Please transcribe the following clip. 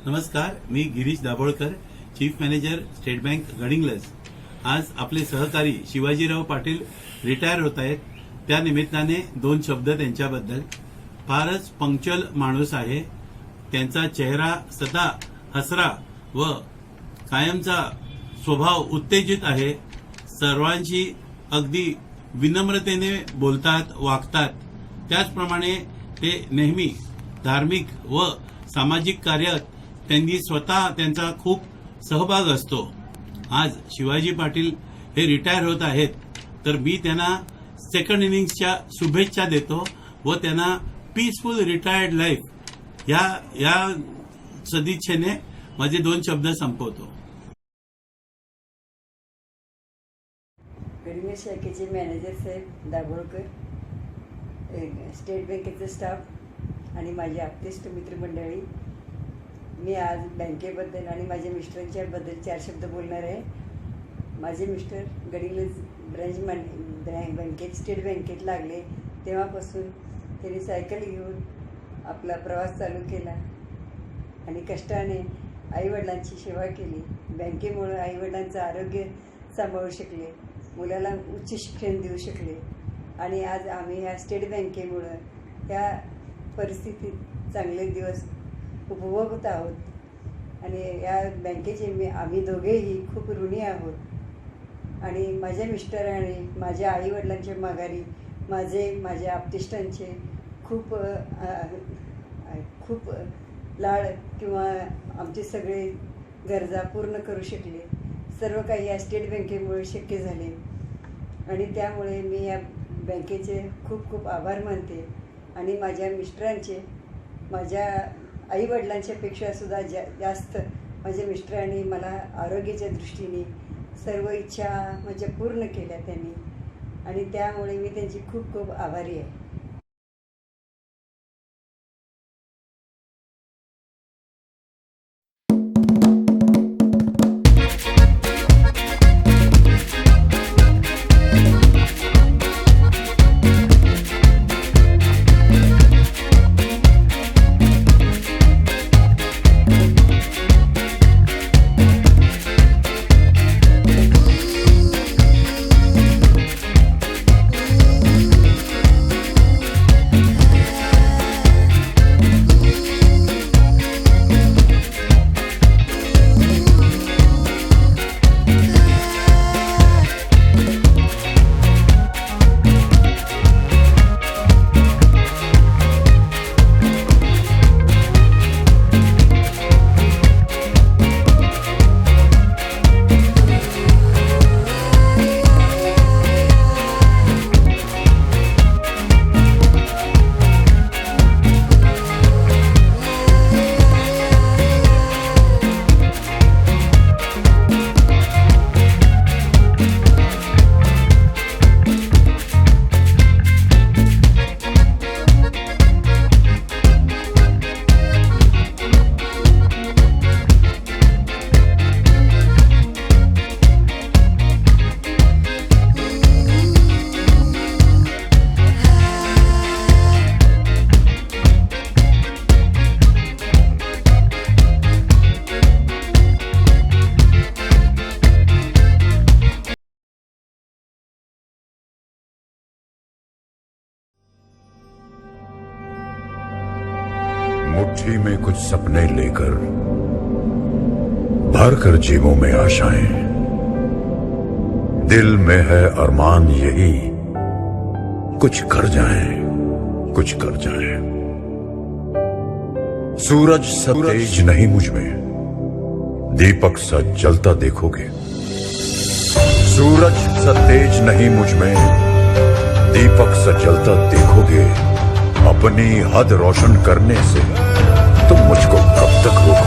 नमस्कार, मी Girish Dabholkar, chief manager state bank Gadhinglaj. आज आपले सहकारी शिवाजीराव पाटील रिटायर होत आहेत. त्या निमित्ताने दोन शब्द त्यांच्याबद्दल. फारच पंक्च्युअल माणूस आहे. त्यांचा चेहरा सदा हसरा व कायमचा स्वभाव उत्तेजित आहे. सर्वांशी अगदी विनम्रतेने बोलतात, वागतात. त्याचप्रमाणे ते नेहमी धार्मिक व सामाजिक कार्यात त्यांनी स्वतः त्यांचा खूप सहभाग असतो. आज शिवाजी पाटील हे रिटायर होत आहेत, तर मी त्यांना सेकंड इनिंग्सच्या शुभेच्छा देतो व त्यांना पीसफुल रिटायर्ड लाईफ या सदिच्छेने माझे दोन शब्द संपवतो. गडिंग्लज शाखेचे मॅनेजर साहेब दाभोळकर, स्टेट बँकेचे स्टाफ आणि माझी आप्तेष्ट मित्रमंडळी, मी आज बँकेबद्दल आणि माझ्या मिस्टरांच्याबद्दल 4 शब्द बोलणार आहे. माझे मिस्टर गडिंग्लज बँकेत स्टेट बँकेत लागले तेव्हापासून त्यांनी सायकल घेऊन आपला प्रवास चालू केला आणि कष्टाने आईवडिलांची सेवा केली. बँकेमुळे आईवडिलांचं आरोग्य सांभाळू शकले, मुलाला उच्च शिक्षण देऊ शकले आणि आज आम्ही ह्या स्टेट बँकेमुळं त्या परिस्थितीत चांगले दिवस उपभोगत आहोत आणि या बँकेचे आम्ही दोघेही खूप ऋणी आहोत. आणि माझ्या मिस्टरांनी माझ्या आईवडिलांच्या माघारी माझ्या आप्तेष्टांचे खूप खूप लाड किंवा आमचे सगळे गरजा पूर्ण करू शकले. सर्व काही या स्टेट बँकेमुळे शक्य झाले आणि त्यामुळे मी या बँकेचे खूप खूप आभार मानते. आणि माझ्या मिस्टरांचे माझ्या आईवडिलांच्या पेक्षासुद्धा जास्त माझ्या मिस्टरांनी मला आरोग्याच्या दृष्टीने सर्व इच्छा माझ्या पूर्ण केल्या त्यांनी आणि त्यामुळे मी त्यांची खूप खूप आभारी आहे. मुट्ठी में कुछ सपने लेकर भर कर जेबों में आशाएं, दिल में है अरमान यही कुछ कर जाएं. सूरज सा तेज नहीं मुझ में, दीपक सा जलता देखोगे. सूरज सा तेज नहीं मुझ में, दीपक सा जलता देखोगे. अपनी हद रोशन करने से तुम मुझको कब तक रोकोगे.